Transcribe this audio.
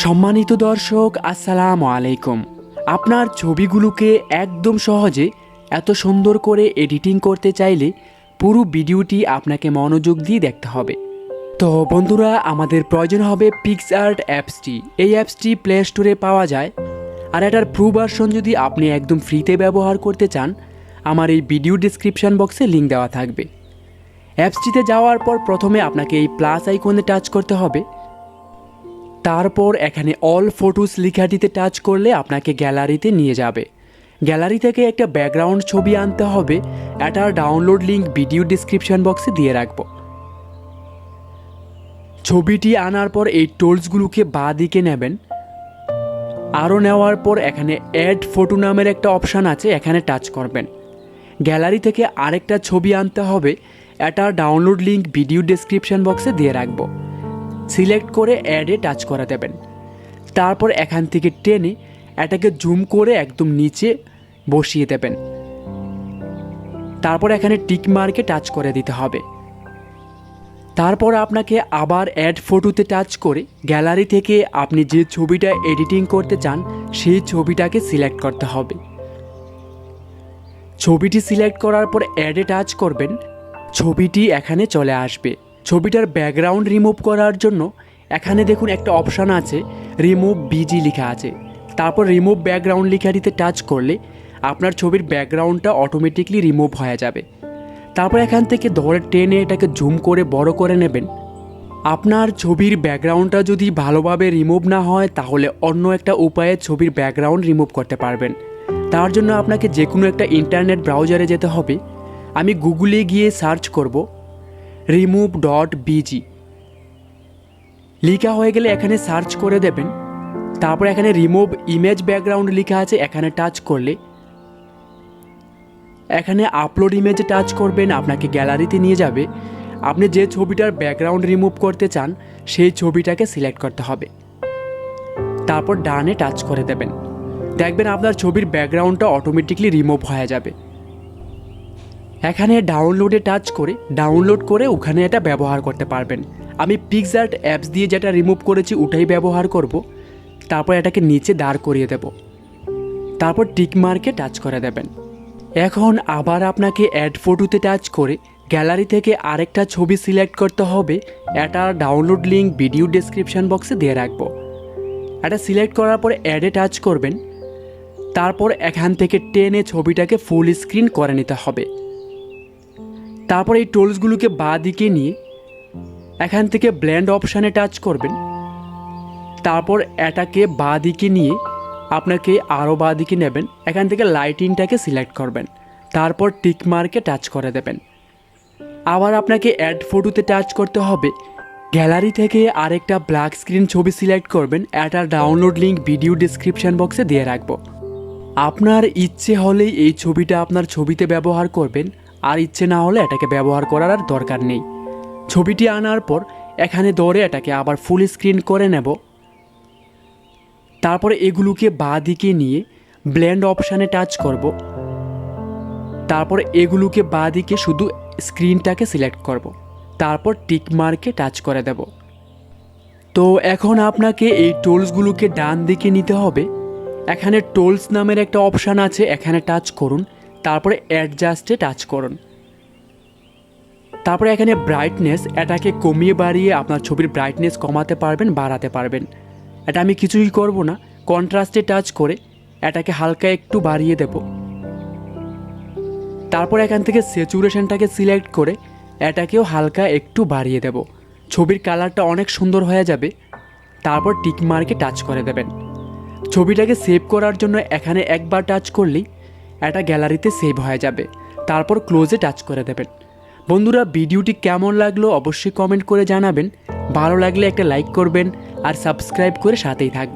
সম্মানিত দর্শক, আসসালামু আলাইকুম। আপনার ছবিগুলোকে একদম সহজে এত সুন্দর করে এডিটিং করতে চাইলে পুরো ভিডিওটি আপনাকে মনোযোগ দিয়ে দেখতে হবে। তো বন্ধুরা, আমাদের প্রয়োজন হবে পিক্সআর্ট অ্যাপসটি। এই অ্যাপসটি প্লে স্টোরে পাওয়া যায়, আর এটার প্রো ভার্সন যদি আপনি একদম ফ্রিতে ব্যবহার করতে চান, আমার এই ভিডিও ডিসক্রিপশান বক্সে লিঙ্ক দেওয়া থাকবে। অ্যাপসটিতে যাওয়ার পর প্রথমে আপনাকে এই প্লাস আইকনে টাচ করতে হবে। তারপর এখানে অল ফটোস লেখাটিতে টাচ করলে আপনাকে গ্যালারিতে নিয়ে যাবে। গ্যালারি থেকে একটা ব্যাকগ্রাউন্ড ছবি আনতে হবে। এটার ডাউনলোড লিঙ্ক ভিডিও ডিসক্রিপশন বক্সে দিয়ে রাখবো। ছবিটি আনার পর এই টুলসগুলোকে বাঁ দিকে নেবেন। আরও নেওয়ার পর এখানে অ্যাড ফটো নামের একটা অপশান আছে, এখানে টাচ করবেন। গ্যালারি থেকে আরেকটা ছবি আনতে হবে। এটার ডাউনলোড লিঙ্ক ভিডিও ডিসক্রিপশন বক্সে দিয়ে রাখবো। সিলেক্ট করে অ্যাডে টাচ করে দেবেন। তারপর এখান থেকে টেনে এটাকে জুম করে একদম নিচে বসিয়ে দেবেন। তারপর এখানে টিক মার্কে টাচ করে দিতে হবে। তারপর আপনাকে আবার অ্যাড ফটোতে টাচ করে গ্যালারি থেকে আপনি যে ছবিটা এডিটিং করতে চান সেই ছবিটাকে সিলেক্ট করতে হবে। ছবিটি সিলেক্ট করার পর অ্যাডে টাচ করবেন। ছবিটি এখানে চলে আসবে। ছবিটার ব্যাকগ্রাউন্ড রিমুভ করার জন্য এখানে দেখুন একটা অপশান আছে, রিমুভ বিজি লেখা আছে। তারপর রিমুভ ব্যাকগ্রাউন্ড লেখাটিতে টাচ করলে আপনার ছবির ব্যাকগ্রাউন্ডটা অটোমেটিকলি রিমুভ হয়ে যাবে। তারপর এখান থেকে ধরে টেনে এটাকে জুম করে বড় করে নেবেন। আপনার ছবির ব্যাকগ্রাউন্ডটা যদি ভালোভাবে রিমুভ না হয় তাহলে অন্য একটা উপায়ে ছবির ব্যাকগ্রাউন্ড রিমুভ করতে পারবেন। তার জন্য আপনাকে যে কোনো একটা ইন্টারনেট ব্রাউজারে যেতে হবে। আমি গুগলে গিয়ে সার্চ করব remove.bg। লেখা হয়ে গেলে এখানে সার্চ করে দেবেন। তারপর এখানে রিমুভ ইমেজ ব্যাকগ্রাউন্ড লেখা আছে, এখানে টাচ করলে এখানে আপলোড ইমেজে টাচ করবেন, আপনাকে গ্যালারিতে নিয়ে যাবে। আপনি যে ছবিটার ব্যাকগ্রাউন্ড রিমুভ করতে চান সেই ছবিটাকে সিলেক্ট করতে হবে। তারপর ডানে টাচ করে দেবেন। দেখবেন আপনার ছবির ব্যাকগ্রাউন্ডটা অটোমেটিকলি রিমুভ হয়ে যাবে। এখানে ডাউনলোডে টাচ করে ডাউনলোড করে ওখানে এটা ব্যবহার করতে পারবেন। আমি পিক্সআর্ট অ্যাপস দিয়ে যেটা রিমুভ করেছি ওটাই ব্যবহার করব। তারপর এটাকে নিচে দাঁড় করিয়ে দেব। তারপর টিক মার্কে টাচ করে দেবেন। এখন আবার আপনাকে অ্যাড ফটোতে টাচ করে গ্যালারি থেকে আরেকটা ছবি সিলেক্ট করতে হবে। এটার ডাউনলোড লিঙ্ক ভিডিও ডেসক্রিপশন বক্সে দিয়ে রাখবো। এটা সিলেক্ট করার পর অ্যাডে টাচ করবেন। তারপর এখান থেকে টেনে ছবিটাকে ফুল স্ক্রিন করে নিতে হবে। তারপর এই টুলসগুলোকে বাঁ দিকে নিয়ে এখান থেকে ব্লেন্ড অপশানে টাচ করবেন। তারপর এটাকে বাঁ দিকে নিয়ে আপনাকে আরও বাঁ দিকে নেবেন। এখান থেকে লাইটিংটাকে সিলেক্ট করবেন। তারপর টিক মার্কে টাচ করে দেবেন। আবার আপনাকে অ্যাড ফটোতে টাচ করতে হবে। গ্যালারি থেকে আরেকটা ব্ল্যাক স্ক্রিন ছবি সিলেক্ট করবেন। এটার ডাউনলোড লিঙ্ক ভিডিও ডিসক্রিপশান বক্সে দিয়ে রাখবো। আপনার ইচ্ছে হলেই এই ছবিটা আপনার ছবিতে ব্যবহার করবেন, আর ইচ্ছে না হলে এটাকে ব্যবহার করার আর দরকার নেই। ছবিটি আনার পর এখানে ধরে এটাকে আবার ফুল স্ক্রিন করে নেব। তারপরে এগুলোকে বাঁ দিকে নিয়ে ব্লেন্ড অপশানে টাচ করব। তারপর এগুলোকে বাঁ দিকে শুধু স্ক্রিনটাকে সিলেক্ট করব। তারপর টিক মার্কে টাচ করে দেব। তো এখন আপনাকে এই টুলসগুলোকে ডান দিকে নিতে হবে। এখানে টুলস নামের একটা অপশান আছে, এখানে টাচ করুন। তারপরে অ্যাডজাস্টে টাচ করুন। তারপরে এখানে ব্রাইটনেস, এটাকে কমিয়ে বাড়িয়ে আপনার ছবির ব্রাইটনেস কমাতে পারবেন, বাড়াতে পারবেন। এটা আমি কিছুই করব না, কন্ট্রাস্টে টাচ করে এটাকে হালকা একটু বাড়িয়ে দেব। তারপর এখান থেকে স্যাচুরেশনটাকে সিলেক্ট করে এটাকেও হালকা একটু বাড়িয়ে দেব। ছবির কালারটা অনেক সুন্দর হয়ে যাবে। তারপর টিক মার্কে টাচ করে দেবেন। ছবিটাকে সেভ করার জন্য এখানে একবার টাচ করলেই এটা গ্যালারিতে সেভ হয়ে যাবে। তারপর ক্লোজে টাচ করে দেবেন। বন্ধুরা, ভিডিওটি কেমন লাগলো অবশ্যই কমেন্ট করে জানাবেন। ভালো লাগলে একটা লাইক করবেন আর সাবস্ক্রাইব করে সাথেই থাকবেন।